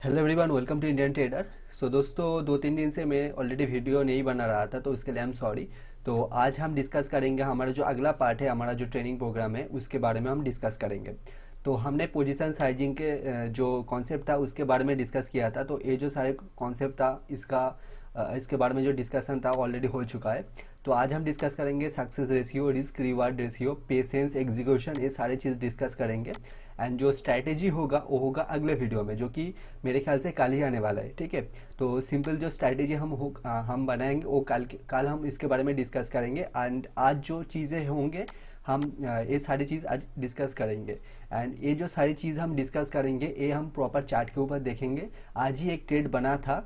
Hello everyone, welcome to Indian trader. So दोस्तों, 2-3 दिन से मैं ऑलरेडी वीडियो नहीं बना रहा था, तो उसके लिए आई एम सॉरी। तो आज हम डिस्कस करेंगे हमारा जो अगला पार्ट है, हमारा जो ट्रेनिंग प्रोग्राम है उसके बारे में हम डिस्कस करेंगे। तो हमने पोजीशन साइजिंग के जो कॉन्सेप्ट था उसके बारे में डिस्कस किया था। तो ये जो सारे कॉन्सेप्ट था इसके बारे में जो डिस्कशन था ऑलरेडी हो चुका है। तो आज हम डिस्कस करेंगे success ratio, risk reward ratio, patience, execution, ये सारे चीज़ डिस्कस करेंगे। एंड जो स्ट्रैटेजी होगा वो होगा अगले वीडियो में, जो कि मेरे ख्याल से कल ही आने वाला है। ठीक है, तो सिंपल जो स्ट्रैटेजी हम बनाएंगे वो कल हम इसके बारे में डिस्कस करेंगे। एंड आज जो चीज़ें होंगे हम ये सारी चीज़ आज डिस्कस करेंगे। एंड ये जो सारी चीज़ हम डिस्कस करेंगे ये हम प्रॉपर चार्ट के ऊपर देखेंगे। आज ही एक ट्रेड बना था,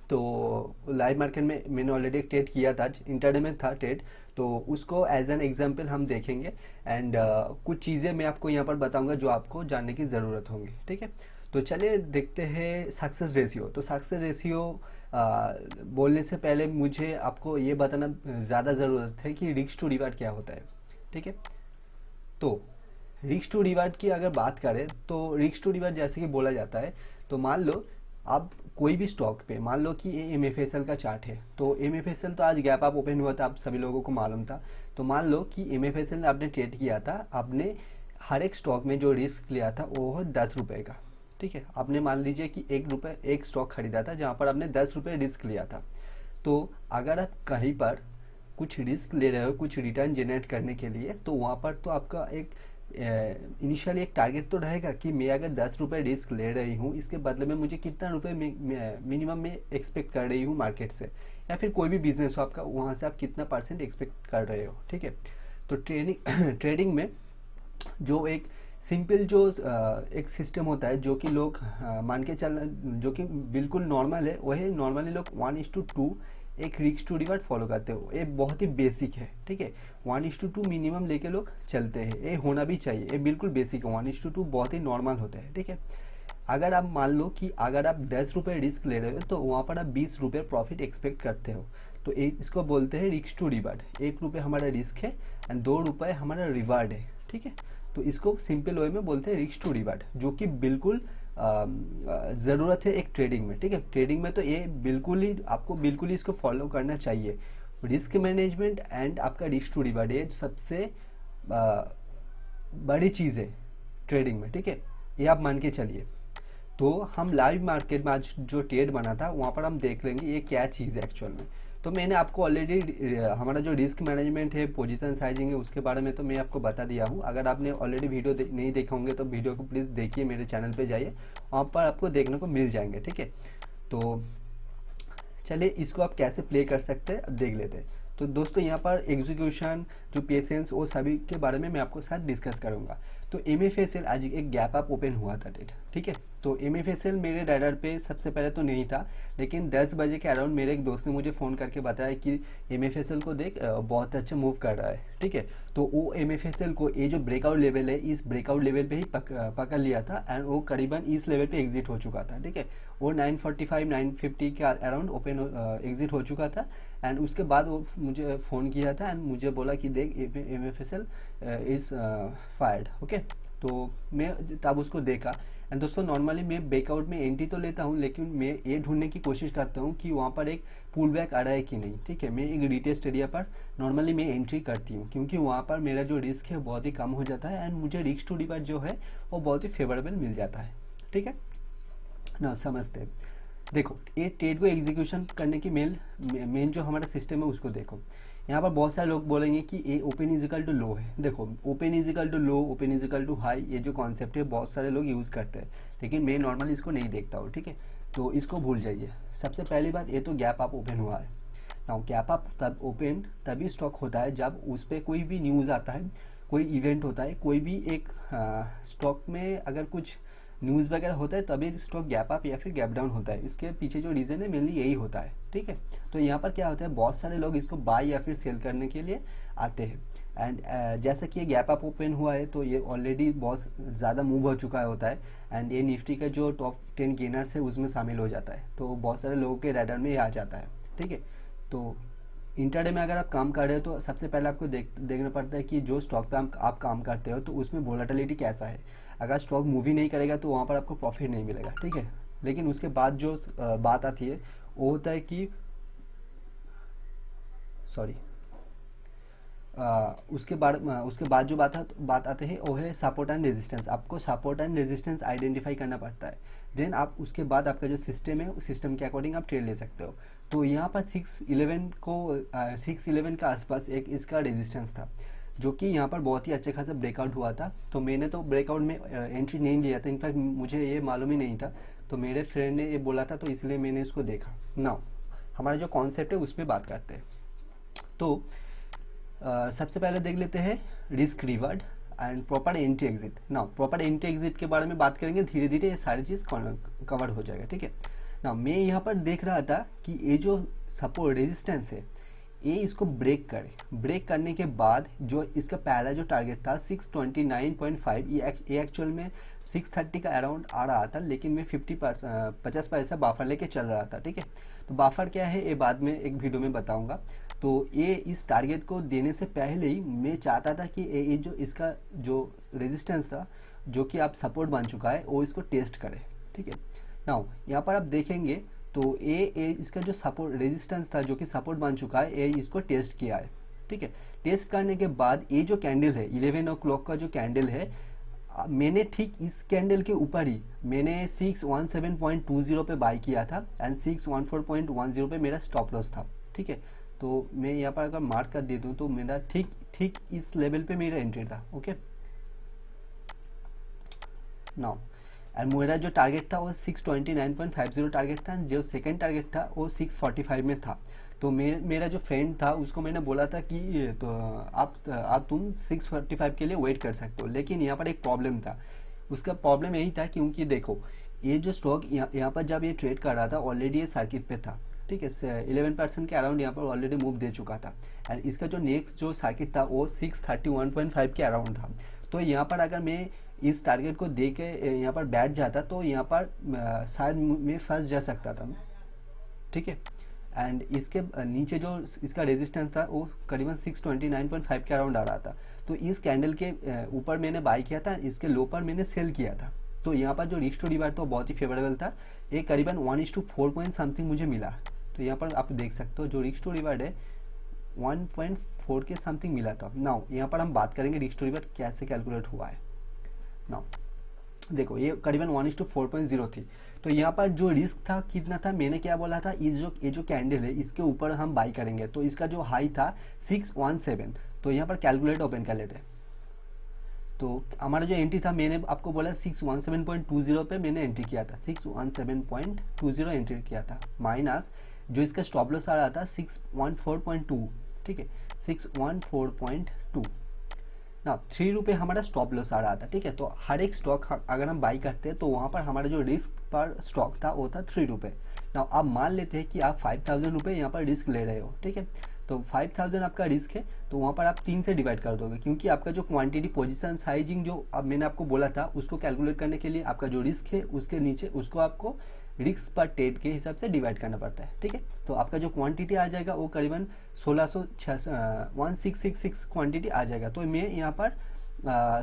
तो लाइव मार्केट में मैंने ऑलरेडी एक ट्रेड किया था, इंटरडे में था ट्रेड, तो उसको एज एन एग्जांपल हम देखेंगे। एंड कुछ चीज़ें मैं आपको यहाँ पर बताऊंगा जो आपको जानने की ज़रूरत होगी। ठीक है, तो चलिए देखते हैं सक्सेस रेशियो। तो सक्सेस रेशियो बोलने से पहले मुझे आपको ये बताना ज़्यादा ज़रूरत है कि रिस्क टू रिवार्ड क्या होता है। ठीक है, तो रिस्क टू रिवार्ड की अगर बात करें तो रिस्क टू रिवार्ड जैसे कि बोला जाता है, तो मान लो आप कोई भी स्टॉक पे, मान लो कि ये एम एफ एस एल का चार्ट है। तो एम एफ एस एल तो आज गैप अप ओपन हुआ था, आप सभी लोगों को मालूम था। तो मान लो कि एम एफ एस एल ने आपने ट्रेड किया था, आपने हर एक स्टॉक में जो रिस्क लिया था वो है 10 रुपये का। ठीक है, आपने मान लीजिए कि 1 रुपये एक स्टॉक खरीदा था जहाँ पर आपने 10 रुपये रिस्क लिया था। तो अगर आप कहीं पर कुछ रिस्क ले रहे हो कुछ रिटर्न जनरेट करने के लिए, तो वहाँ पर तो आपका एक इनिशियली एक टारगेट तो रहेगा कि मैं अगर 10 रुपये रिस्क ले रही हूँ, इसके बदले में मुझे कितना रुपये मिनिमम में एक्सपेक्ट कर रही हूँ मार्केट से, या फिर कोई भी बिजनेस हो आपका, वहाँ से आप कितना परसेंट एक्सपेक्ट कर रहे हो। ठीक है, तो ट्रेडिंग में जो एक सिंपल जो एक सिस्टम होता है जो कि लोग मान के चलना, जो कि बिल्कुल नॉर्मल है, वही नॉर्मली लोग 1:2 एक रिस्क टू रिवार्ड फॉलो करते हो। ये बहुत ही बेसिक है। ठीक है, 1:2 मिनिमम लेके लोग चलते हैं, ये होना भी चाहिए, ये बिल्कुल बेसिक है। 1:2 बहुत ही नॉर्मल होता है। ठीक है, अगर आप मान लो कि अगर आप 10 रुपये रिस्क ले रहे हो तो वहाँ पर आप 20 रुपये प्रॉफिट एक्सपेक्ट करते हो, तो इसको बोलते हैं रिस्क टू रिवार्ड। 1 रुपये हमारा रिस्क है एंड 2 रुपये हमारा रिवार्ड है। ठीक है, तो इसको सिंपल वे में बोलते हैं रिस्क टू रिवार्ड, जो कि बिल्कुल ज़रूरत है एक ट्रेडिंग में। ठीक है, ट्रेडिंग में तो ये बिल्कुल ही आपको बिल्कुल ही इसको फॉलो करना चाहिए। रिस्क मैनेजमेंट एंड आपका रिस्क टू रिवार्ड, ये सबसे बड़ी चीज़ है ट्रेडिंग में। ठीक है, ये आप मान के चलिए। तो हम लाइव मार्केट में आज जो ट्रेड बना था वहाँ पर हम देख लेंगे ये क्या चीज़ है एक्चुअल में। तो मैंने आपको ऑलरेडी हमारा जो रिस्क मैनेजमेंट है, पोजीशन साइजिंग है, उसके बारे में तो मैं आपको बता दिया हूँ। अगर आपने ऑलरेडी वीडियो नहीं देखे होंगे तो वीडियो को प्लीज़ देखिए, मेरे चैनल पे जाइए, वहाँ पर आपको देखने को मिल जाएंगे। ठीक है, तो चलिए इसको आप कैसे प्ले कर सकते हैं अब देख लेते हैं। तो दोस्तों, यहाँ पर एग्जीक्यूशन, जो पेशेंस, वो सभी के बारे में मैं आपको साथ डिस्कस करूँगा। तो एम एफ एस एल आज एक गैप अप ओपन हुआ था डेट। ठीक है, तो एम एफ एस एल मेरे रडार पे सबसे पहले तो नहीं था, लेकिन 10 बजे के अराउंड मेरे एक दोस्त ने मुझे फ़ोन करके बताया कि एम एफ एस एल को देख, बहुत अच्छा मूव कर रहा है। ठीक है, तो वो एम एफ एस एल को ये जो ब्रेकआउट लेवल है, इस ब्रेकआउट लेवल पे ही पकड़ लिया था एंड वो करीबन इस लेवल पे एग्जिट हो चुका था। ठीक है, वो 945 950 के अराउंड ओपन एग्जिट हो चुका था। एंड उसके बाद वो मुझे फ़ोन किया था एंड मुझे बोला कि देख M F S L is fired. Okay, तो मैं तब उसको देखा। एंड दोस्तों, नॉर्मली मैं ब्रेकआउट में एंट्री तो लेता हूँ, लेकिन मैं ये ढूंढने की कोशिश करता हूँ कि वहाँ पर एक पुल बैक आ रहा है कि नहीं। ठीक है, मैं एक रिटेस्ट एरिया पर नॉर्मली मैं एंट्री करती हूँ, क्योंकि वहाँ पर मेरा जो रिस्क है बहुत ही कम हो जाता है एंड मुझे रिस्क टू रिवार्ड जो है वो बहुत ही फेवरेबल मिल जाता है। ठीक है ना, समझते हैं। देखो, ये ट्रेड को एग्जीक्यूशन करने की मेन जो हमारा सिस्टम है उसको देखो। यहाँ पर बहुत सारे लोग बोलेंगे कि ये ओपन इजिकल टू लो है। देखो, open equal to low, open equal to high, ये जो कॉन्सेप्ट है बहुत सारे लोग यूज़ करते हैं, लेकिन मैं नॉर्मली इसको नहीं देखता हूँ। ठीक है, तो इसको भूल जाइए। सबसे पहली बात, ये तो गैप अप ओपन हुआ है ना। गैप अप तब ओपन तभी स्टॉक होता है जब उस पर कोई भी न्यूज़ आता है, कोई इवेंट होता है, कोई भी एक स्टॉक में अगर कुछ न्यूज़ वगैरह होता है, तभी स्टॉक गैप अप या फिर गैप डाउन होता है। इसके पीछे जो रीज़न है मेनली यही होता है। ठीक है, तो यहाँ पर क्या होता है, बहुत सारे लोग इसको बाय या फिर सेल करने के लिए आते हैं। एंड जैसा कि ये गैप अप ओपन हुआ है तो ये ऑलरेडी बहुत ज़्यादा मूव हो चुका होता है एंड ये निफ्टी का जो टॉप 10 गेनर्स है उसमें शामिल हो जाता है, तो बहुत सारे लोगों के रडार में ये आ जाता है। ठीक है, तो इंटरडे में अगर आप काम कर रहे हो तो सबसे पहले आपको देखना पड़ता है कि जो स्टॉक पे आप काम करते हो तो उसमें वोलेटिलिटी कैसा है। अगर स्टॉक मूव ही नहीं करेगा तो वहाँ पर आपको प्रॉफिट नहीं मिलेगा। ठीक है, लेकिन उसके बाद जो बात आती है वो होता है कि सॉरी उसके बाद जो बात आते हैं वो है सपोर्ट एंड रेजिस्टेंस। आपको सपोर्ट एंड रेजिस्टेंस आइडेंटिफाई करना पड़ता है। देन आप उसके बाद आपका जो सिस्टम है उस सिस्टम के अकॉर्डिंग आप ट्रेड ले सकते हो। तो यहाँ पर 611 का आसपास एक इसका रेजिस्टेंस था, जो कि यहाँ पर बहुत ही अच्छे खासा ब्रेकआउट हुआ था। तो मैंने तो ब्रेकआउट में एंट्री नहीं लिया था, इनफैक्ट मुझे ये मालूम ही नहीं था, तो मेरे फ्रेंड ने ये बोला था, तो इसलिए मैंने इसको देखा। नाउ हमारा जो कॉन्सेप्ट है उस पर बात करते हैं। तो सबसे पहले देख लेते हैं risk reward and proper entry exit. ना प्रॉपर एंट्री एग्जिट के बारे में बात करेंगे, धीरे धीरे ये सारी चीज़ कवर हो जाएगा, ठीक है ना। मैं यहाँ पर देख रहा था कि ये जो सपोर्ट रेजिस्टेंस है ये इसको ब्रेक करने के बाद जो इसका पहला जो टारगेट था 629.5, ये एक्चुअल में 630 का अराउंड आ रहा था, लेकिन मैं 50 पैसा बाफर लेके चल रहा था, ठीक है। तो बाफर क्या है ये बाद में एक वीडियो में बताऊंगा। तो ये इस टारगेट को देने से पहले ही मैं चाहता था कि ये जो इसका जो रेजिस्टेंस था जो कि आप सपोर्ट बन चुका है वो इसको टेस्ट करे, ठीक है। नाउ यहाँ पर आप देखेंगे तो ये इसका जो सपोर्ट रेजिस्टेंस था जो कि सपोर्ट बन चुका है, ये इसको टेस्ट किया है, ठीक है। टेस्ट करने के बाद ये जो कैंडल है 11 ओ क्लॉक का जो कैंडल है, मैंने ठीक इस कैंडल के ऊपर ही मैंने 617.20 पे बाई किया था एंड 614.10 पे मेरा स्टॉप लॉस था, ठीक है। तो मैं यहाँ पर अगर मार्क कर दे दूँ तो मेरा ठीक इस लेवल पे मेरा एंट्री था, ओके। नाउ एंड मेरा जो टारगेट था वो 629.50 टारगेट था, जो सेकंड टारगेट था वो 645 में था। तो मेरा जो फ्रेंड था उसको मैंने बोला था कि तो आप तुम 645 के लिए वेट कर सकते हो, लेकिन यहाँ पर एक प्रॉब्लम था। उसका प्रॉब्लम यही था क्योंकि देखो ये जो स्टॉक यहाँ पर जब ये ट्रेड कर रहा था ऑलरेडी ये सर्किट पे था, ठीक है। 11% के अराउंड यहाँ पर ऑलरेडी मूव दे चुका था एंड इसका जो नेक्स्ट जो सर्किट था वो 631.5 के अराउंड था। तो यहाँ पर अगर मैं इस टारगेट को दे के यहाँ पर बैठ जाता तो यहाँ पर शायद मैं फंस जा सकता था, ठीक है। एंड इसके नीचे जो इसका रेजिस्टेंस था वो करीबन 629.5 के अराउंड आ रहा था। तो इस कैंडल के ऊपर मैंने बाई किया था, इसके लो पर मैंने सेल किया था। तो यहाँ पर जो रिस्क टू रिवार्ड तो बहुत ही फेवरेबल था, ये करीबन 1:4 पॉइंट समथिंग मुझे मिला। तो यहाँ पर आप देख सकते हो जो रिस्क टू रिवार्ड है 1.4 के समथिंग मिला था। नाउ यहाँ पर हम बात करेंगे रिस्क टू रिवार्ड कैसे कैलकुलेट हुआ है। नाउ देखो ये करीबन 1:4.0 थी। तो यहाँ पर जो रिस्क था कितना था, मैंने क्या बोला था, ये जो कैंडल है इसके ऊपर हम बाई करेंगे। तो इसका जो हाई था 617। तो यहाँ पर कैलकुलेट ओपन कर लेते हैं। तो हमारा जो एंट्री था मैंने आपको बोला 617.20 पे मैंने एंट्री किया था, 617.20 एंट्री किया था, माइनस जो इसका स्टॉप लॉस आ रहा था 614.2, ठीक है, 614.2 ना 3 रुपये हमारा स्टॉप लॉस आ रहा था, ठीक है। तो हर एक स्टॉक अगर हम बाई करते हैं तो वहाँ पर हमारा जो रिस्क पर स्टॉक था वो था 3 रुपये। ना आप मान लेते हैं कि आप 5000 रुपये यहाँ पर रिस्क ले रहे हो, ठीक है। तो 5000 आपका रिस्क है, तो वहाँ पर आप 3 से डिवाइड कर दोगे, क्योंकि आपका जो क्वांटिटी पोजीशन साइजिंग जो अब मैंने आपको बोला था उसको कैलकुलेट करने के लिए आपका जो रिस्क है उसके नीचे उसको आपको रिस्क पर ट्रेड के हिसाब से डिवाइड करना पड़ता है, ठीक है। तो आपका जो क्वांटिटी आ जाएगा वो करीबन 1666 क्वांटिटी आ जाएगा। तो मैं यहाँ पर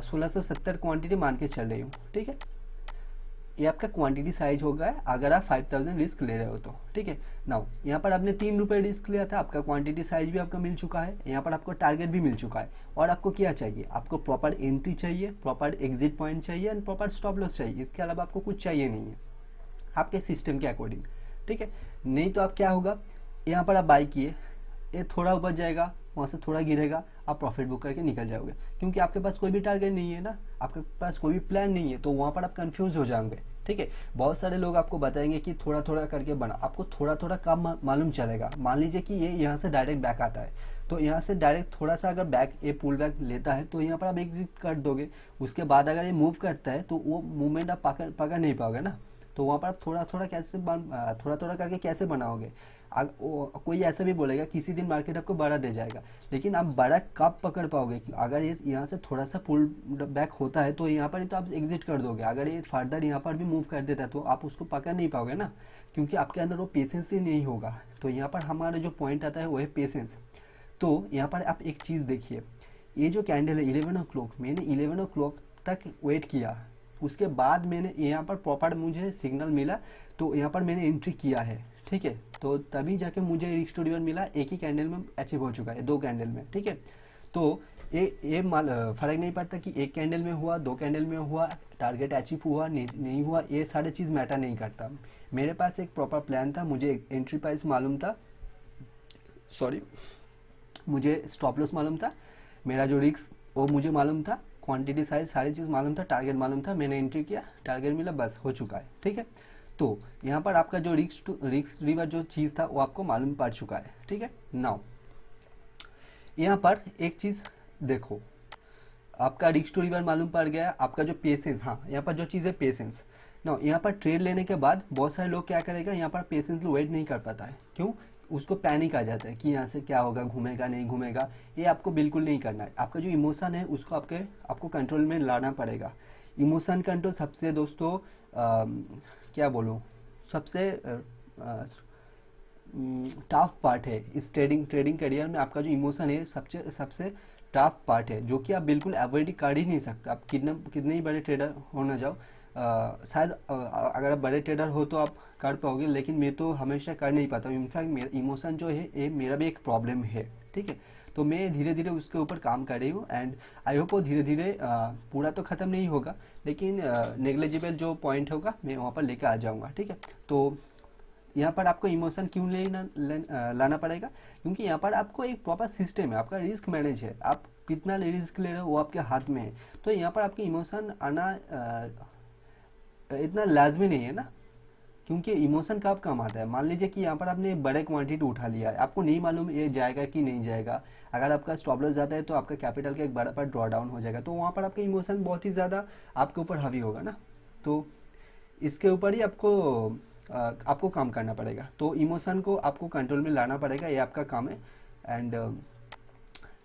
1670 क्वांटिटी मान के चल रही हूँ, ठीक है। ये आपका क्वांटिटी साइज होगा अगर आप 5000 रिस्क ले रहे हो तो, ठीक है। नाउ यहाँ पर आपने 3 रुपये रिस्क लिया था, आपका क्वांटिटी साइज भी आपका मिल चुका है, यहाँ पर आपको टारगेट भी मिल चुका है। और आपको क्या चाहिए, आपको प्रॉपर एंट्री चाहिए, प्रॉपर एग्जिट पॉइंट चाहिए एंड प्रॉपर स्टॉप लॉस चाहिए। इसके अलावा आपको कुछ चाहिए नहीं है आपके सिस्टम के अकॉर्डिंग, ठीक है। नहीं तो आप क्या होगा, यहाँ पर आप बाई किए, ये थोड़ा ऊपर जाएगा, वहाँ से थोड़ा गिरेगा, आप प्रॉफिट बुक करके निकल जाओगे, क्योंकि आपके पास कोई भी टारगेट नहीं है ना, आपके पास कोई भी प्लान नहीं है। तो वहाँ पर आप कंफ्यूज हो जाओगे, ठीक है। बहुत सारे लोग आपको बताएंगे कि थोड़ा थोड़ा करके बना, आपको थोड़ा थोड़ा कम मालूम चलेगा। मान लीजिए कि ये यहाँ से डायरेक्ट बैक आता है, तो यहाँ से डायरेक्ट थोड़ा सा अगर बैक ये पुल बैक लेता है तो यहाँ पर आप एग्जिट कर दोगे। उसके बाद अगर ये मूव करता है तो वो मूवमेंट आप पकड़ नहीं पाओगे ना। तो वहाँ पर आप थोड़ा थोड़ा करके कैसे बनाओगे। कोई ऐसा भी बोलेगा किसी दिन मार्केट आपको बड़ा दे जाएगा, लेकिन आप बड़ा कब पकड़ पाओगे। अगर ये यहाँ से थोड़ा सा पुल बैक होता है तो यहाँ पर ही तो आप एग्जिट कर दोगे। अगर ये फर्दर यहाँ पर भी मूव कर देता है तो आप उसको पकड़ नहीं पाओगे ना, क्योंकि आपके अंदर वो पेशेंस ही नहीं होगा। तो यहाँ पर हमारा जो पॉइंट आता है वो है पेशेंस। तो यहाँ पर आप एक चीज़ देखिए, ये जो कैंडल है 11 ओ क्लॉक, मैंने 11 ओ क्लॉक तक वेट किया, उसके बाद मैंने यहाँ पर प्रॉपर मुझे सिग्नल मिला तो यहाँ पर मैंने एंट्री किया है, ठीक है, तो तभी जाके मुझे रिस्क टू रिवर्स मिला, एक ही कैंडल में अचीव हो चुका है, 2 कैंडल में, ठीक है। तो ये माल फर्क नहीं पड़ता कि एक कैंडल में हुआ, 2 कैंडल में हुआ, टारगेट अचीव हुआ नहीं हुआ, ये सारे चीज़ मैटर नहीं करता। मेरे पास एक प्रॉपर प्लान था, मुझे एंट्री प्राइस मालूम था, सॉरी, मुझे स्टॉप लॉस मालूम था, मेरा जो रिस्क वो मुझे मालूम था, क्वांटिटी साइज सारी चीज़ मालूम था, टारगेट मालूम था, मैंने एंट्री किया, टारगेट मिला, बस हो चुका है, ठीक है। तो यहाँ पर आपका जो रिस्क रिवर्स जो चीज़ था वो आपको मालूम पड़ चुका है, ठीक है। नाउ यहाँ पर एक चीज़ देखो, आपका रिस्क टू रिवर्स मालूम पड़ गया, आपका जो पेशेंस, हाँ यहाँ पर जो चीज़ है पेशेंस। ना यहाँ पर ट्रेड लेने के बाद बहुत सारे लोग क्या करेगा, यहाँ पर पेशेंस वेट नहीं कर पाता है, क्यों, उसको पैनिक आ जाता है कि यहाँ से क्या होगा, घूमेगा नहीं घूमेगा। ये आपको बिल्कुल नहीं करना है, आपका जो इमोशन है उसको आपको कंट्रोल में लाना पड़ेगा। इमोशन कंट्रोल सबसे दोस्तों क्या बोलूँ, सबसे टफ पार्ट है इस ट्रेडिंग करियर में। आपका जो इमोशन है सबसे सबसे टफ पार्ट है, जो कि आप बिल्कुल अवॉइड कर ही नहीं सकते। आप कितने ही बड़े ट्रेडर हो ना जाओ, शायद अगर आप बड़े ट्रेडर हो तो आप कर पाओगे, लेकिन मैं तो हमेशा कर नहीं पाता हूँ। इनफैक्ट मेरा इमोशन जो है ये मेरा भी एक प्रॉब्लम है, ठीक है। तो मैं धीरे धीरे उसके ऊपर काम कर रही हूँ, एंड आई होप वो धीरे धीरे पूरा तो ख़त्म नहीं होगा, लेकिन नेग्लिजिबल जो पॉइंट होगा मैं वहाँ पर लेकर आ जाऊँगा, ठीक है। तो यहाँ पर आपको इमोशन क्यों लाना पड़ेगा, क्योंकि यहाँ पर आपको एक प्रॉपर सिस्टम है, आपका रिस्क मैनेज है, आप कितना रिस्क ले रहे हो वो आपके हाथ में है। तो यहाँ पर आपके इमोशन आना इतना लाजमी नहीं है ना, क्योंकि इमोशन कब काम आता है। मान लीजिए कि यहाँ पर आपने बड़े क्वांटिटी उठा लिया है, आपको नहीं मालूम ये जाएगा कि नहीं जाएगा, अगर आपका स्टॉप लॉस जाता है तो आपका कैपिटल का एक बड़ा पार्ट ड्रॉ डाउन हो जाएगा, तो वहाँ पर आपका इमोशन बहुत ही ज़्यादा आपके ऊपर हावी होगा ना। तो इसके ऊपर ही आपको काम करना पड़ेगा। तो इमोशन को आपको कंट्रोल में लाना पड़ेगा, ये आपका काम है। एंड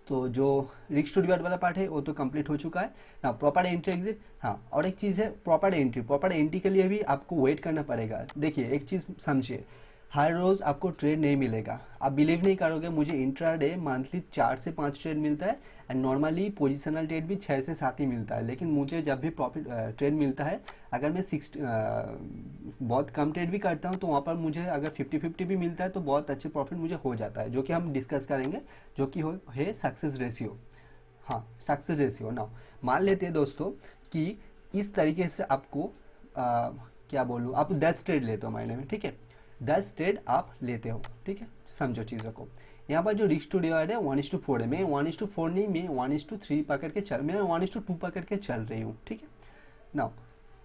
तो जो रिस्क टू रिवार्ड वाला पार्ट है वो तो कंप्लीट हो चुका है ना। प्रॉपर एंट्री एग्जिट, हाँ, और एक चीज़ है प्रॉपर एंट्री के लिए भी आपको वेट करना पड़ेगा। देखिए एक चीज़ समझिए, हर रोज़ आपको ट्रेड नहीं मिलेगा, आप बिलीव नहीं करोगे, मुझे इंट्राडे मंथली 4 से 5 ट्रेड मिलता है, एंड नॉर्मली पोजिशनल ट्रेड भी 6 से 7 ही मिलता है। लेकिन मुझे जब भी प्रॉफिट ट्रेड मिलता है, अगर मैं बहुत कम ट्रेड भी करता हूँ तो वहाँ पर मुझे अगर 50-50 भी मिलता है तो बहुत अच्छे प्रॉफिट मुझे हो जाता है, जो कि हम डिस्कस करेंगे, जो कि है सक्सेस रेशियो। हाँ, सक्सेस रेशियो। ना मान लेते हैं दोस्तों कि इस तरीके से आपको क्या बोलूँ, आप 10 ट्रेड लेते हो महीने में, ठीक है, 10 ट्रेड आप लेते हो, ठीक है, समझो चीज़ों को। यहाँ पर जो रिस्क टू रिवार्ड है 1:4 है, मैं 1:4 नहीं, मैं 1:3 पकड़ के चल, मैं 1:2 पकड़ के चल रही हूँ, ठीक है। नाउ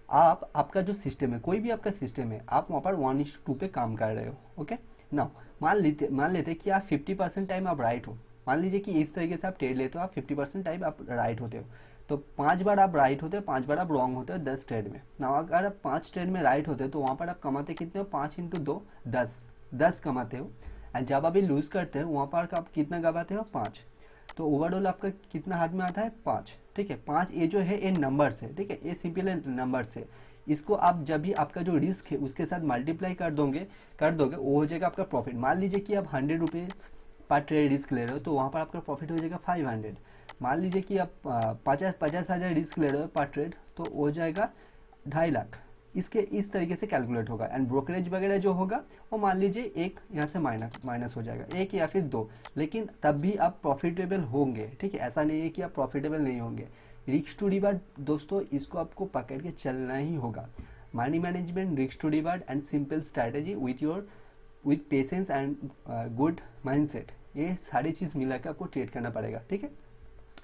आपका जो सिस्टम है, कोई भी आपका सिस्टम है, आप वहाँ पर 1:2 पे काम कर रहे हो, ओके। नाउ मान लेते कि आप 50% टाइम आप राइट हो। मान लीजिए कि इस तरीके से आप ट्रेड लेते हो, आप 50% टाइम आप राइट होते हो, तो 5 बार आप राइट होते हो, 5 बार आप रॉन्ग होते हो 10 ट्रेड में। ना अगर आप 5 ट्रेड में राइट होते हो तो वहाँ पर आप कमाते कितने हो, 5 × 2 10 कमाते हो। एंड जब अभी लूज करते हो वहाँ पर आप कितना गवाते हो, 5। तो ओवरऑल आपका कितना हाथ में आता है, 5, ठीक है। 5 ये जो है ये नंबर्स है, ठीक है, ये सिंपल नंबर्स है। इसको आप जब भी आपका जो रिस्क है उसके साथ मल्टीप्लाई कर दोगे वो हो जाएगा आपका प्रॉफिट। मान लीजिए कि आप 100 रुपीज़ पर ट्रेड रिस्क ले रहे हो तो वहाँ पर आपका प्रॉफिट हो जाएगा 500। मान लीजिए कि आप 50,000 रिस्क ले रहे हो पर ट्रेड, तो हो जाएगा 2.5 लाख। इसके इस तरीके से कैलकुलेट होगा। एंड ब्रोकरेज वगैरह जो होगा वो मान लीजिए एक यहाँ से माइनस हो जाएगा, 1 या फिर 2, लेकिन तब भी आप प्रॉफिटेबल होंगे, ठीक है। ऐसा नहीं है कि आप प्रॉफिटेबल नहीं होंगे। रिस्क टू रिवार्ड दोस्तों, इसको आपको पकड़ के चलना ही होगा। Money management, risk to reward and simple strategy with patience and good mindset, ये सारी चीज़ मिला के आपको ट्रेड करना पड़ेगा, ठीक है।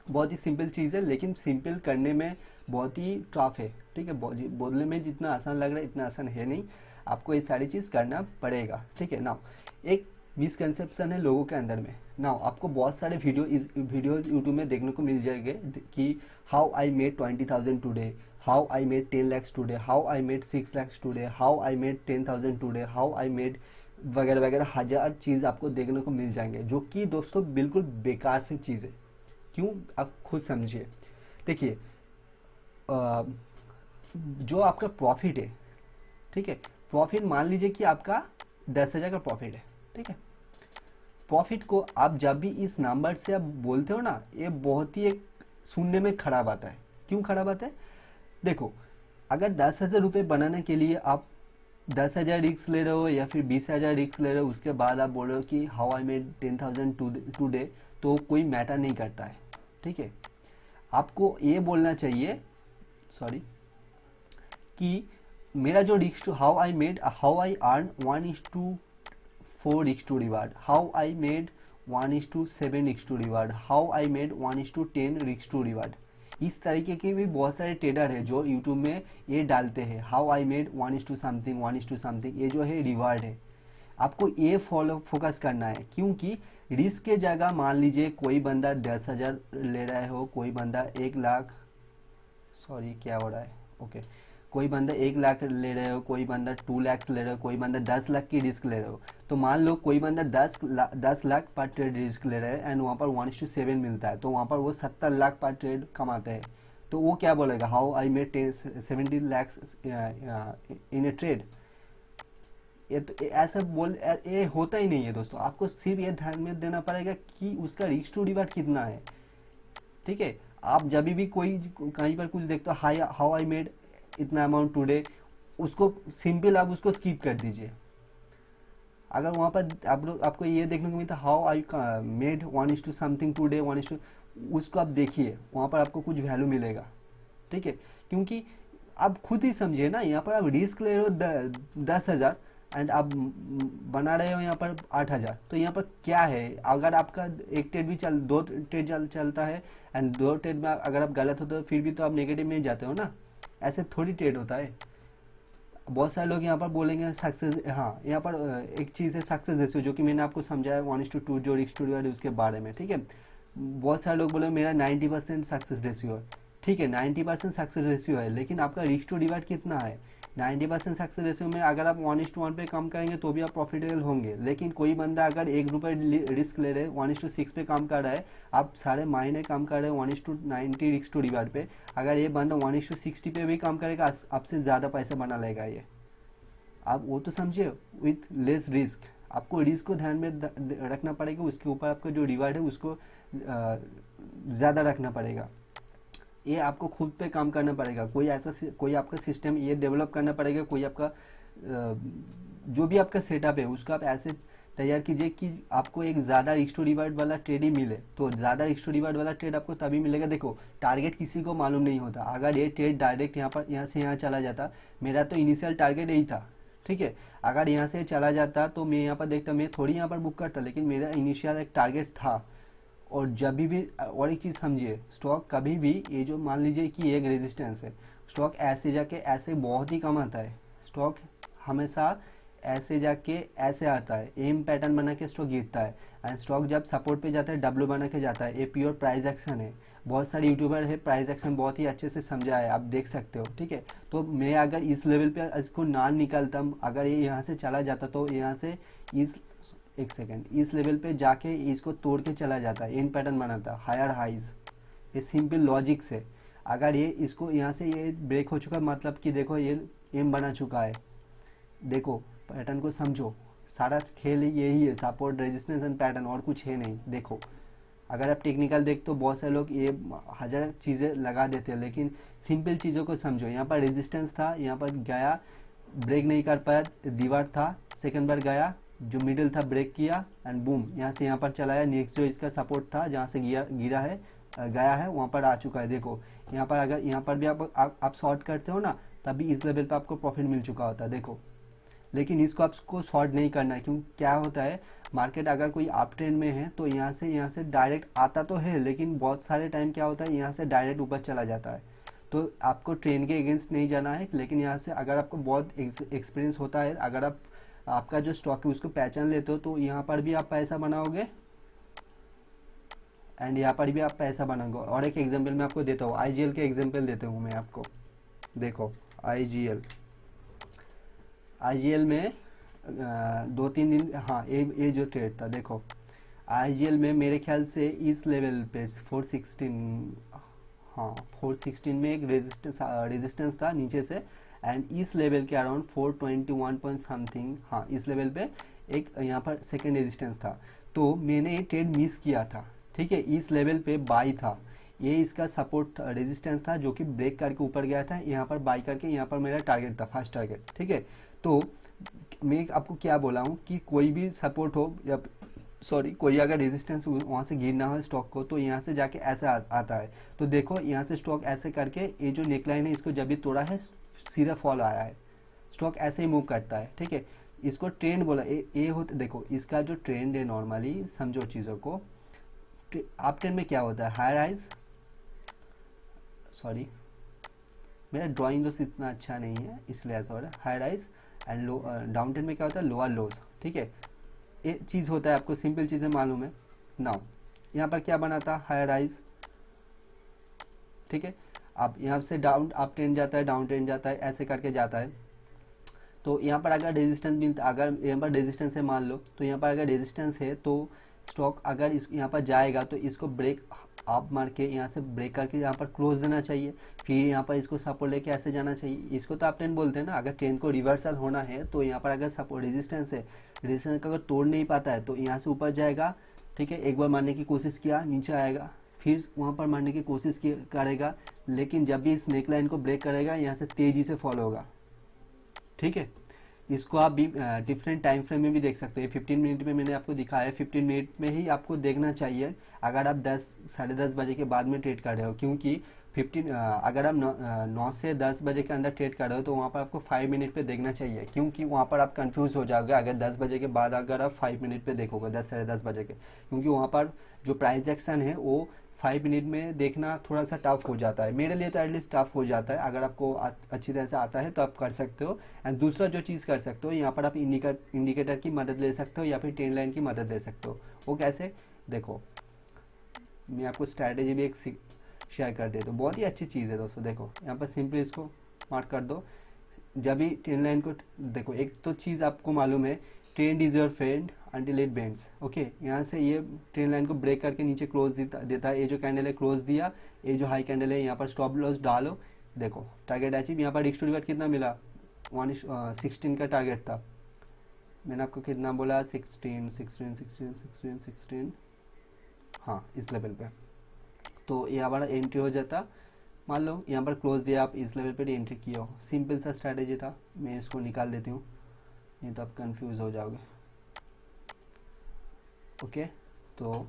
बहुत ही सिंपल चीज़ है, लेकिन सिंपल करने में बहुत ही टफ है, ठीक है। बोलने में जितना आसान लग रहा है इतना आसान है नहीं, आपको ये सारी चीज़ करना पड़ेगा, ठीक है। नाउ एक मिसकंसेप्शन है लोगों के अंदर में। नाउ आपको बहुत सारे वीडियोज़ यूट्यूब में देखने को मिल जाएंगे कि how I made 20,000 today, how I made 10 lakhs today, how I made 6 lakhs today, how I made 10,000 today, how I made वगैरह वगैरह, 1000 चीज़ आपको देखने को मिल जाएंगे, जो कि दोस्तों बिल्कुल बेकार से चीज़ है। क्यों, आप खुद समझिए। देखिए जो आपका प्रॉफिट है, ठीक है, प्रॉफिट मान लीजिए कि आपका 10,000 का प्रॉफिट है, ठीक है। प्रॉफिट को आप जब भी इस नंबर से आप बोलते हो ना, ये बहुत ही एक सुनने में खराब आता है। क्यों खराब आता है, देखो, अगर 10,000 रुपये बनाने के लिए आप 10,000 रिक्स ले रहे हो या फिर 20,000 रिक्स ले रहे हो, उसके बाद आप बोल रहे हो कि हाउ आई मेड 10,000 टुडे, तो कोई मैटर नहीं करता है। ठीक है, आपको ये बोलना चाहिए, सॉरी, कि मेरा जो रिक्स टू हाउ आई अर्न 1:4 रिक्स to reward, how I made 1:7 रिक्स to reward, how I made 1:10 रिक्स टू रिवार्ड। इस तरीके के भी बहुत सारे ट्रेडर है जो यूट्यूब में ये डालते हैं, हाउ आई मेड 1:समथिंग 1:समथिंग, ये जो है रिवार्ड है। आपको ये फॉलो फोकस करना है, क्योंकि रिस्क के जगह मान लीजिए कोई बंदा 10,000 ले रहा है, हो कोई बंदा 1 लाख, सॉरी क्या हो रहा है, ओके, कोई बंदा 1 लाख ले रहे हो, कोई बंदा 2 लाख ले रहे हो, कोई बंदा 10 लाख की रिस्क ले रहे हो। तो मान लो कोई बंदा 10 लाख पर ट्रेड रिस्क ले रहा है एंड वहाँ पर 1:7 मिलता है, तो वहाँ पर वो 70 लाख पर ट्रेड कमाते हैं। तो वो क्या बोलेगा, how I made 70 lakhs in A trade. ये तो ऐसा ये होता ही नहीं है दोस्तों। आपको सिर्फ ये ध्यान में देना पड़ेगा कि उसका रिस्क टू रिवार्ड कितना है। ठीक है, आप जब भी कोई कहीं पर कुछ देखते हो हाउ आई मेड इतना अमाउंट टुडे, उसको सिंपल आप उसको स्किप कर दीजिए। अगर वहाँ पर आपको ये देखने को मिलता हाउ आई मेड 1:समथिंग टुडे 1:, उसको आप देखिए, वहाँ पर आपको कुछ वैल्यू मिलेगा। ठीक है, क्योंकि आप खुद ही समझिए ना, यहाँ पर आप रिस्क ले रहे हो 10,000 एंड आप बना रहे हो यहाँ पर 8,000, तो यहाँ पर क्या है, अगर आपका एक ट्रेड भी दो ट्रेड चलता है एंड दो ट्रेड में अगर आप गलत होते हो फिर भी तो आप नेगेटिव में ही जाते हो ना। ऐसे थोड़ी ट्रेड होता है। बहुत सारे लोग यहाँ पर बोलेंगे सक्सेस, हाँ यहाँ पर एक चीज़ है सक्सेस रेशियो, जो कि मैंने आपको समझाया 1:2 जो रिस्क टू रिवार्ड उसके बारे में। ठीक है, बहुत सारे लोग बोले मेरा 90% सक्सेस रेशियो है। ठीक है, 90% सक्सेस रेशियो है, लेकिन आपका रिस्क टू रिवार्ड कितना है? 90% सक्सेस रेशियो में अगर आप 1:1 पे काम करेंगे तो भी आप प्रॉफिटेबल होंगे, लेकिन कोई बंदा अगर ₹1 रिस्क ले रहे 1:6 पे काम कर रहा है, आप सारे महीने काम कर रहे हैं 1:90 रिस्क टू रिवार्ड पे, अगर ये बंदा 1:60 पे भी काम करेगा आपसे ज़्यादा पैसा बना लेगा ये। आप वो तो समझिए, विथ लेस रिस्क। आपको रिस्क को ध्यान में रखना पड़ेगा, उसके ऊपर आपका जो रिवार्ड है उसको ज़्यादा रखना पड़ेगा। ये आपको खुद पे काम करना पड़ेगा, कोई आपका सिस्टम ये डेवलप करना पड़ेगा, कोई आपका जो भी आपका सेटअप है उसको आप ऐसे तैयार कीजिए कि आपको एक ज़्यादा रिस्क टू रिवार्ड वाला ट्रेड ही मिले। तो ज़्यादा रिस्क टू रिवार्ड वाला ट्रेड आपको तभी मिलेगा, देखो टारगेट किसी को मालूम नहीं होता। अगर ये ट्रेड डायरेक्ट यहाँ से यहाँ चला जाता, मेरा तो इनिशियल टारगेट यही था। ठीक है, अगर यहाँ से चला जाता तो मैं यहाँ पर देखता, मैं थोड़ी यहाँ पर बुक करता, लेकिन मेरा इनिशियल एक टारगेट था। और जब भी और एक चीज़ समझिए, स्टॉक कभी भी ये जो मान लीजिए कि एक रेजिस्टेंस है, स्टॉक ऐसे जाके ऐसे बहुत ही कम आता है। स्टॉक हमेशा ऐसे जाके ऐसे आता है, एम पैटर्न बना के स्टॉक गिरता है, एंड स्टॉक जब सपोर्ट पे जाता है डब्ल्यू बना के जाता है। ये प्योर प्राइस एक्शन है। बहुत सारे यूट्यूबर है प्राइस एक्शन बहुत ही अच्छे से समझा है, आप देख सकते हो। ठीक है, तो मैं अगर इस लेवल पे इसको ना निकालता, अगर ये यहाँ से चला जाता तो यहाँ से इस लेवल पे जाके इसको तोड़ के चला जाता है, एन पैटर्न बनाता हायर हाइज। ये सिंपल लॉजिक से, अगर ये इसको यहाँ से ये ब्रेक हो चुका, मतलब कि देखो ये एम बना चुका है, देखो पैटर्न को समझो, सारा खेल यही है, सपोर्ट रेजिस्टेंस एंड पैटर्न, और कुछ है नहीं। देखो अगर आप टेक्निकल देखते तो बहुत सारे लोग ये 1000 चीज़ें लगा देते हैं, लेकिन सिंपल चीज़ों को समझो। यहाँ पर रेजिस्टेंस था, यहाँ पर गया, ब्रेक नहीं कर पाया, दीवार था, सेकंड बार गया, जो मिडिल था ब्रेक किया एंड बूम यहाँ से यहाँ पर चलाया। नेक्स्ट जो इसका सपोर्ट था जहाँ से गिरा है गया है वहाँ पर आ चुका है। देखो यहाँ पर अगर यहाँ पर भी आप शॉर्ट करते हो ना, तभी इस लेवल पर आपको प्रॉफिट मिल चुका होता है। देखो, लेकिन इसको आपको शॉर्ट नहीं करना है, क्योंकि क्या होता है, मार्केट अगर कोई अप ट्रेंड में है तो यहाँ से डायरेक्ट आता तो है, लेकिन बहुत सारे टाइम क्या होता है यहाँ से डायरेक्ट ऊपर चला जाता है। तो आपको ट्रेंड के अगेंस्ट नहीं जाना है, लेकिन यहाँ से अगर आपको बहुत एक्सपीरियंस होता है, अगर आपका जो स्टॉक है उसको पहचान लेते हो, तो यहाँ पर भी आप पैसा बनाओगे एंड यहाँ पर भी आप पैसा बनाओगे। और एक एग्जांपल मैं आपको देता हूँ, आईजीएल के एग्जांपल देता हूँ मैं आपको। देखो आईजीएल में 2-3 दिन, हाँ ये जो ट्रेड था, देखो आईजीएल में मेरे ख्याल से इस लेवल पे 416 में एक रेजिस्टेंस था नीचे से, एंड इस लेवल के अराउंड 421 पॉइंट समथिंग, हाँ इस लेवल पे एक यहाँ पर सेकेंड रेजिस्टेंस था। तो मैंने ये ट्रेड मिस किया था। ठीक है, इस लेवल पे बाई था, ये इसका सपोर्ट रेजिस्टेंस था जो कि ब्रेक करके ऊपर गया था, यहाँ पर बाई करके यहाँ पर मेरा टारगेट था, फर्स्ट टारगेट। ठीक है, तो मैं आपको क्या बोला हूँ कि कोई भी सपोर्ट हो या सॉरी कोई अगर रेजिस्टेंस वहाँ से गिरना हो स्टॉक को, तो यहाँ से जाके ऐसा आता है। तो देखो यहाँ से स्टॉक ऐसे करके ये जो नेकलाइन है इसको जब भी तोड़ा है सीधा फॉल आया है, स्टॉक ऐसे ही मूव करता है। ठीक है, इसको ट्रेंड बोला ये होता, देखो इसका जो ट्रेंड है नॉर्मली समझो चीज़ों को। आप ट्रेंड में क्या होता है, हाई राइज, सॉरी मेरा ड्राइंग दोस्त इतना अच्छा नहीं है इसलिए ऐसा हो रहा है, high rise and low. Down trend में क्या होता है, लोअर लोज। ठीक है, ये चीज़ होता है, आपको सिंपल चीज़ें मालूम है। नाउ यहाँ पर क्या बना था, हाई राइज। ठीक है, अब यहाँ से डाउन अप ट्रेंड जाता है, डाउन ट्रेंड जाता है, ऐसे करके जाता है। तो यहाँ पर अगर रेजिस्टेंस मिलता, अगर यहाँ पर रेजिस्टेंस है मान लो, तो यहाँ पर अगर रेजिस्टेंस है तो स्टॉक अगर इस यहाँ पर जाएगा तो इसको ब्रेक आप मार के यहाँ से ब्रेक करके यहाँ पर क्लोज देना चाहिए, फिर यहाँ पर इसको सपोर्ट लेके ऐसे जाना चाहिए। इसको तो आप ट्रेंड बोलते हैं ना। अगर ट्रेंड को रिवर्सल होना है तो यहाँ पर अगर सपोर्ट रेजिस्टेंस है, रेजिस्टेंस का अगर तोड़ नहीं पाता है तो यहाँ से ऊपर जाएगा। ठीक है, एक बार मारने की कोशिश किया, नीचे आएगा, फिर वहाँ पर मारने की कोशिश करेगा, लेकिन जब भी इस नेक लाइन को ब्रेक करेगा यहाँ से तेज़ी से फॉलो होगा। ठीक है, इसको आप भी डिफरेंट टाइम फ्रेम में भी देख सकते हैं। 15 मिनट में मैंने आपको दिखाया है, 15 मिनट में ही आपको देखना चाहिए अगर आप 10 साढ़े 10 बजे के बाद में ट्रेड कर रहे हो, क्योंकि 15 अगर आप 9 से 10 बजे के अंदर ट्रेड कर रहे हो तो वहाँ पर आपको 5 मिनट पे देखना चाहिए, क्योंकि वहाँ पर आप कंफ्यूज हो जाओगे अगर 10 बजे के बाद अगर आप 5 मिनट पे देखोगे, 10 साढ़े 10 बजे के, क्योंकि वहाँ पर जो प्राइस एक्शन है वो 5 मिनट में देखना थोड़ा सा टफ हो जाता है। मेरे लिए तो एटलीस्ट टफ हो जाता है। अगर आपको अच्छी तरह से आता है तो आप कर सकते हो। एंड दूसरा जो चीज़ कर सकते हो, यहाँ पर आप इंडिकेटर की मदद ले सकते हो या फिर ट्रेंड लाइन की मदद ले सकते हो। वो कैसे, देखो मैं आपको स्ट्रैटेजी भी एक शेयर कर देता हूँ, बहुत ही अच्छी चीज़ है दोस्तों। देखो यहाँ पर सिंपली इसको मार्क कर दो। जब भी ट्रेंड लाइन को देखो, एक तो चीज़ आपको मालूम है, trend is your friend until it bends. Okay, यहाँ से ये ट्रेंड लाइन को ब्रेक करके नीचे क्लोज देता है। ये जो कैंडल है क्लोज दिया, ये जो हाई कैंडल है यहाँ पर स्टॉप लॉस डालो। देखो टारगेट अचीव, यहाँ पर रिस्क टू रिवर्ट कितना मिला, 1:16 का टारगेट था। मैंने आपको कितना बोला, 16, हाँ इस लेवल पे। तो ये हमारा एंट्री हो जाता। मान लो यहाँ पर क्लोज दिया, आप इस लेवल पे एंट्री किया हो। सिंपल सा स्ट्रैटेजी था। मैं इसको निकाल देती हूँ, नहीं तो आप कंफ्यूज हो जाओगे। ओके, तो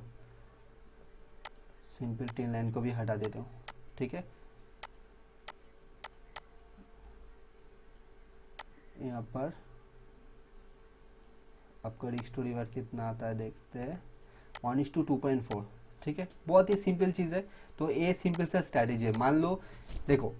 सिंपल ट्रेंड लाइन को भी हटा देता हूँ। ठीक है, यहाँ पर आपका रिस्क टू रिवर्ट कितना आता है देखते हैं, 1:2.4। ठीक है, बहुत ही सिंपल चीज़ है। तो ये सिंपल सा स्ट्रैटेजी है। मान लो देखो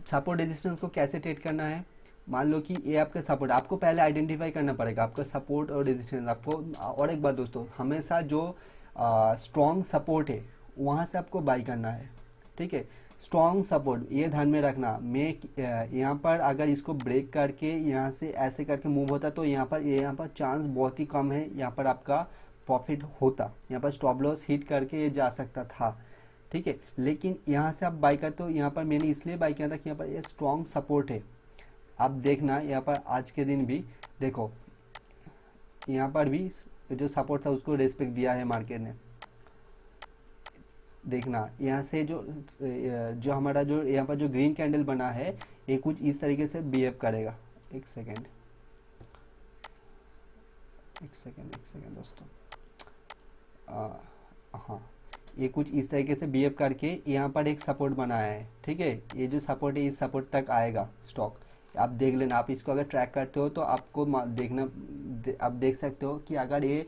सपोर्ट रेजिस्टेंस को कैसे ट्रेड करना है। मान लो कि ये आपका सपोर्ट, आपको पहले आइडेंटिफाई करना पड़ेगा आपका सपोर्ट और रेजिस्टेंस आपको। और एक बात दोस्तों, हमेशा जो स्ट्रॉन्ग सपोर्ट है वहाँ से आपको बाई करना है। ठीक है, स्ट्रॉन्ग सपोर्ट ये ध्यान में रखना। मैं यहाँ पर अगर इसको ब्रेक करके यहाँ से ऐसे करके मूव होता तो यहाँ पर चांस बहुत ही कम है, यहाँ पर आपका प्रॉफिट होता। यहाँ पर स्टॉप लॉस हिट करके ये जा सकता था। ठीक है, लेकिन यहाँ से आप बाई करते हो। यहाँ पर मैंने इसलिए बाई किया था कि यहाँ पर ये स्ट्रॉन्ग सपोर्ट है। आप देखना यहाँ पर आज के दिन भी देखो, यहाँ पर भी जो सपोर्ट था उसको रेस्पेक्ट दिया है मार्केट ने। देखना यहाँ से जो हमारा जो यहाँ पर जो ग्रीन कैंडल बना है ये कुछ इस तरीके से बिहेव करेगा। एक सेकेंड दोस्तों, हाँ ये कुछ इस तरीके से बिहेव करके यहाँ पर एक सपोर्ट बनाया है। ठीक है, ये जो सपोर्ट है इस सपोर्ट तक आएगा स्टॉक। आप देख लेना, आप इसको अगर ट्रैक करते हो तो आपको देखना, आप देख सकते हो कि अगर ये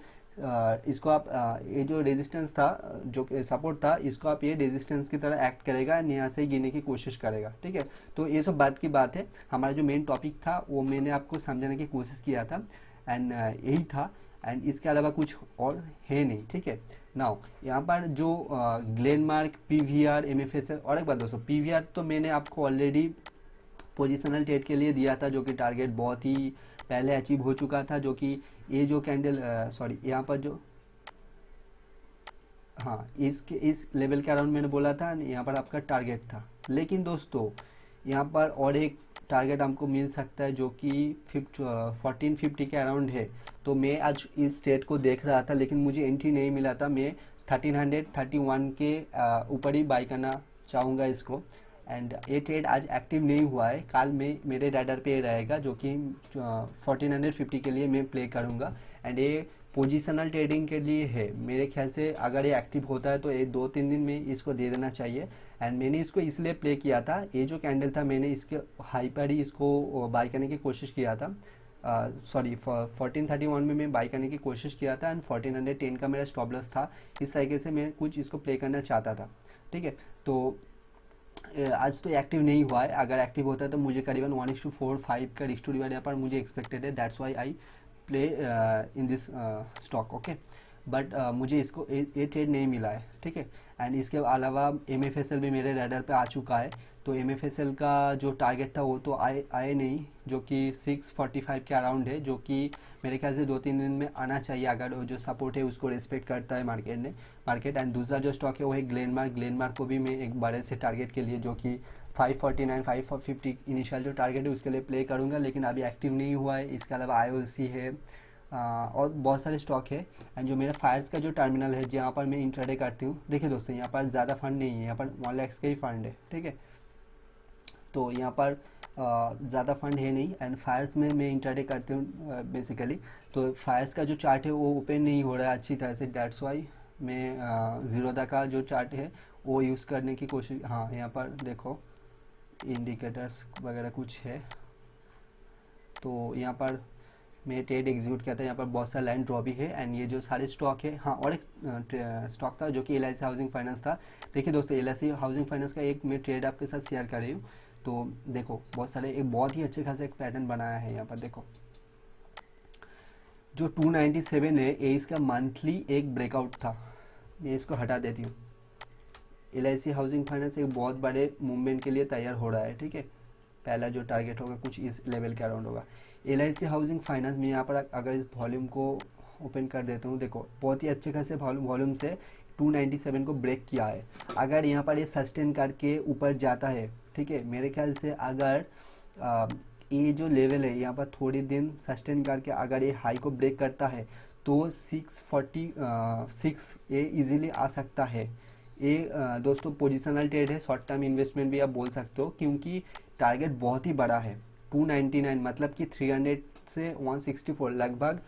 इसको आप ये जो रेजिस्टेंस था, जो सपोर्ट था, इसको आप ये रेजिस्टेंस की तरह एक्ट करेगा, यहाँ से गिरने की कोशिश करेगा। ठीक है, तो ये सब बात की बात है। हमारा जो मेन टॉपिक था वो मैंने आपको समझाने की कोशिश किया था, एंड यही था। एंड इसके अलावा कुछ और है नहीं। ठीक है, नाउ यहाँ पर जो ग्लेनमार्क, पीवीआर, एमएफएसएल, और एक बात दोस्तों, पीवीआर तो मैंने आपको ऑलरेडी पोजिशनल ट्रेड के लिए दिया था, जो कि टारगेट बहुत ही पहले अचीव हो चुका था। जो कि ये जो कैंडल सॉरी यहाँ पर जो हाँ इस लेवल के अराउंड मैंने बोला था, यहाँ पर आपका टारगेट था। लेकिन दोस्तों यहाँ पर और एक टारगेट हमको मिल सकता है जो कि 1450 के अराउंड है। तो मैं आज इस ट्रेड को देख रहा था लेकिन मुझे एंट्री नहीं मिला था। मैं 1331 के ऊपर ही बाई करना चाहूँगा इसको। एंड ये ट्रेड आज एक्टिव नहीं हुआ है, कल में मेरे रैडर पे रहेगा जो कि 1450 के लिए मैं प्ले करूँगा। एंड ये पोजिशनल ट्रेडिंग के लिए है, मेरे ख्याल से अगर ये एक्टिव होता है तो ये 2-3 दिन में इसको दे देना चाहिए। एंड मैंने इसको इसलिए प्ले किया था, ये जो कैंडल था मैंने इसके हाई पर ही इसको बाई करने की कोशिश किया था, सॉरी 1431 में मैं बाई करने की कोशिश किया था एंड 1410 का मेरा स्टॉप लॉस था। इस तरीके से मैं कुछ इसको प्ले करना चाहता था, ठीक है। तो आज तो एक्टिव नहीं हुआ है, अगर एक्टिव होता है तो मुझे करीबन 1:4-5 का रिस्क टू रिवार्ड यहाँ पर मुझे एक्सपेक्टेड है, that's why I play in this stock, okay. But मुझे इसको ये ट्रेड नहीं मिला है, ठीक है। एंड इसके अलावा MFSL भी मेरे रैडर पे आ चुका है, तो MFSL का जो टारगेट था वो तो आए नहीं, जो कि 645 के अराउंड है, जो कि मेरे ख्याल से 2-3 दिन में आना चाहिए अगर वो जो सपोर्ट है उसको रिस्पेक्ट करता है मार्केट। एंड दूसरा जो स्टॉक है वो है ग्लेनमार्क को भी मैं एक बड़े से टारगेट के लिए जो कि 549 550 इनिशियल जो टारगेट है उसके लिए प्ले करूँगा, लेकिन अभी एक्टिव नहीं हुआ है। इसके अलावा IOC है और बहुत सारे स्टॉक है। एंड जो मेरा फायर्स का जो टर्मिनल है जहाँ पर मैं इंट्राडे करती हूँ, देखिए दोस्तों यहाँ पर ज़्यादा फंड नहीं है, यहाँ पर 1 लाख का ही फंड है, ठीक है। तो यहाँ पर ज़्यादा फंड है नहीं, एंड फायर्स में मैं इंट्राडे करती हूँ बेसिकली। तो फायर्स का जो चार्ट है वो ओपन नहीं हो रहा है अच्छी तरह से, दैट्स वाई मैं ज़ीरोदा का जो चार्ट है वो यूज़ करने की कोशिश, हाँ यहाँ पर देखो इंडिकेटर्स वगैरह कुछ है, तो यहाँ पर मैं ट्रेड एग्जीक्यूट किया था। यहाँ पर बहुत सारा लैंड ड्रॉ भी है एंड ये जो सारे स्टॉक है, हाँ और एक स्टॉक था जो कि LIC हाउसिंग फाइनेंस था। देखिए दोस्तों LIC हाउसिंग फाइनेंस का एक मैं ट्रेड आपके साथ शेयर कर रही हूँ। तो देखो बहुत सारे, एक बहुत ही अच्छे खासा एक पैटर्न बनाया है यहाँ पर, देखो जो 297 है ये इसका मंथली एक ब्रेकआउट था, मैं इसको हटा देती हूँ। LIC हाउसिंग फाइनेंस एक बहुत बड़े मूवमेंट के लिए तैयार हो रहा है, ठीक है। पहला जो टारगेट होगा कुछ इस लेवल के अराउंड होगा। LIC हाउसिंग फाइनेंस में यहाँ पर अगर इस वॉल्यूम को ओपन कर देता हूँ, देखो बहुत ही अच्छे खासे वॉल्यूम से 297 को ब्रेक किया है। अगर यहाँ पर ये सस्टेन करके ऊपर जाता है, ठीक है, मेरे ख्याल से अगर ये जो लेवल है यहाँ पर थोड़ी दिन सस्टेन करके अगर ये हाई को ब्रेक करता है तो 646 ये इजीली आ सकता है। ये दोस्तों पोजिशनल ट्रेड है, शॉर्ट टर्म इन्वेस्टमेंट भी आप बोल सकते हो, क्योंकि टारगेट बहुत ही बड़ा है 299, मतलब कि 300 से 164 लगभग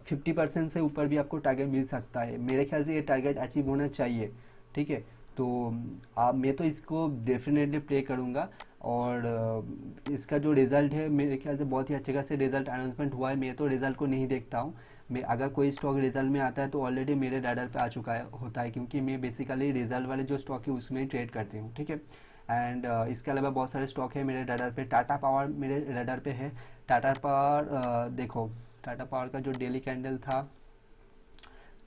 50% से ऊपर भी आपको टारगेट मिल सकता है। मेरे ख्याल से ये टारगेट अचीव होना चाहिए, ठीक है। तो मैं तो इसको डेफिनेटली प्ले करूँगा और इसका जो रिज़ल्ट है मेरे ख्याल से बहुत ही अच्छे खासे रिज़ल्ट अनाउंसमेंट हुआ है। मैं तो रिज़ल्ट को नहीं देखता हूँ, मैं अगर कोई स्टॉक रिजल्ट में आता है तो ऑलरेडी मेरे रडार पे आ चुका है होता है, क्योंकि मैं बेसिकली रिजल्ट वाले जो स्टॉक है उसमें ट्रेड करती हूँ, ठीक है। एंड इसके अलावा बहुत सारे स्टॉक है मेरे रडार पे। टाटा पावर मेरे रडार पे है। टाटा पावर देखो, टाटा पावर का जो डेली कैंडल था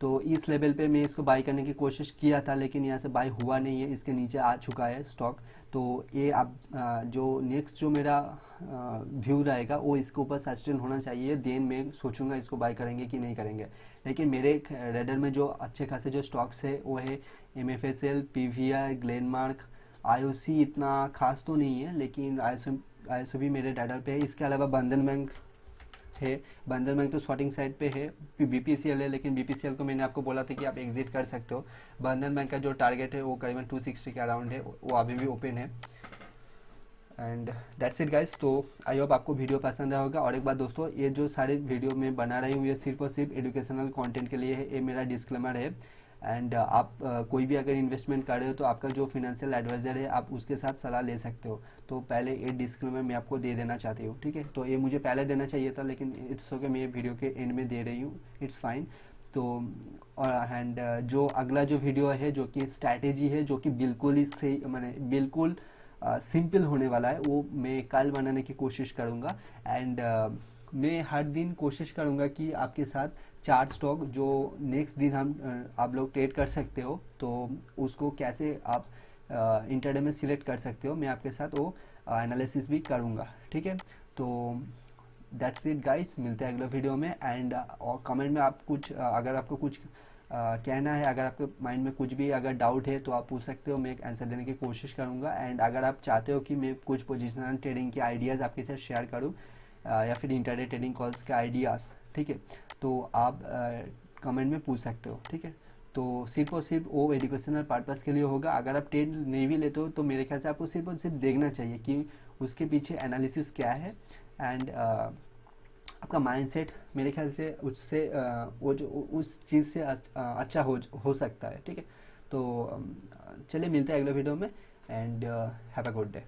तो इस लेवल पे मैं इसको बाई करने की कोशिश किया था, लेकिन यहाँ से बाई हुआ नहीं है, इसके नीचे आ चुका है स्टॉक। तो ये अब जो नेक्स्ट जो मेरा व्यू रहेगा वो इसके ऊपर सस्टेन होना चाहिए, देन मैं सोचूंगा इसको बाई करेंगे कि नहीं करेंगे। लेकिन मेरे रेडर में जो अच्छे खासे जो स्टॉक्स है वो है MFSL, PVR, ग्लेनमार्क, IOC इतना खास तो नहीं है, लेकिन IOC भी मेरे रेडर पे है। इसके अलावा बंधन बैंक है, बंधन बैंक तो शॉर्टिंग साइड पे है। BPCL है, लेकिन BPCL को मैंने आपको बोला था कि आप एग्जिट कर सकते हो। बंधन बैंक का जो टारगेट है वो करीबन 260 के अराउंड है, वो अभी भी ओपन है। And that's it guys. तो आई होप आपको वीडियो पसंद आया होगा। और एक बात दोस्तों, ये जो सारे वीडियो मैं बना रही हूँ ये सिर्फ और सिर्फ एजुकेशनल कंटेंट के लिए है, ये मेरा डिस्क्लेमर है। एंड आप कोई भी अगर इन्वेस्टमेंट कर रहे हो तो आपका जो फिनेंशियल एडवाइज़र है आप उसके साथ सलाह ले सकते हो। तो पहले ये डिस्क्लेमर मैं आपको दे देना चाहती हूँ, ठीक है। तो ये मुझे पहले देना चाहिए था, लेकिन इट्स ओके, मैं वीडियो के एंड में दे रही हूँ, इट्स फाइन। तो और एंड जो अगला जो वीडियो है जो कि स्ट्रैटेजी है, जो कि बिल्कुल ही सही, मैंने बिल्कुल सिंपल होने वाला है, वो मैं कल बनाने की कोशिश करूँगा। एंड मैं हर दिन कोशिश करूँगा कि आपके साथ 4 स्टॉक जो नेक्स्ट दिन आप लोग ट्रेड कर सकते हो, तो उसको कैसे आप इंटरडे में सिलेक्ट कर सकते हो, मैं आपके साथ वो एनालिसिस भी करूँगा, ठीक है। तो दैट्स इट गाइस, मिलते हैं अगले वीडियो में। एंड और कमेंट में आप कुछ अगर आपको कुछ कहना है, अगर आपके माइंड में कुछ भी अगर डाउट है तो आप पूछ सकते हो, मैं एक आंसर देने की कोशिश करूँगा। एंड अगर आप चाहते हो कि मैं कुछ पोजिशनल ट्रेडिंग के आइडियाज़ आपके साथ शेयर करूँ या फिर इंटरडे ट्रेडिंग कॉल्स के आइडियाज़, ठीक है, तो आप कमेंट में पूछ सकते हो, ठीक है। तो सिर्फ और सिर्फ वो एजुकेशनल पर्पज़ के लिए होगा। अगर आप टेट नहीं भी लेते हो तो मेरे ख्याल से आपको सिर्फ और सिर्फ देखना चाहिए कि उसके पीछे एनालिसिस क्या है। एंड आपका माइंडसेट मेरे ख्याल से उससे वो जो उस चीज़ से अच्छा हो सकता है। ठीक है, तो चलिए मिलते हैं अगले वीडियो में। And have a good day.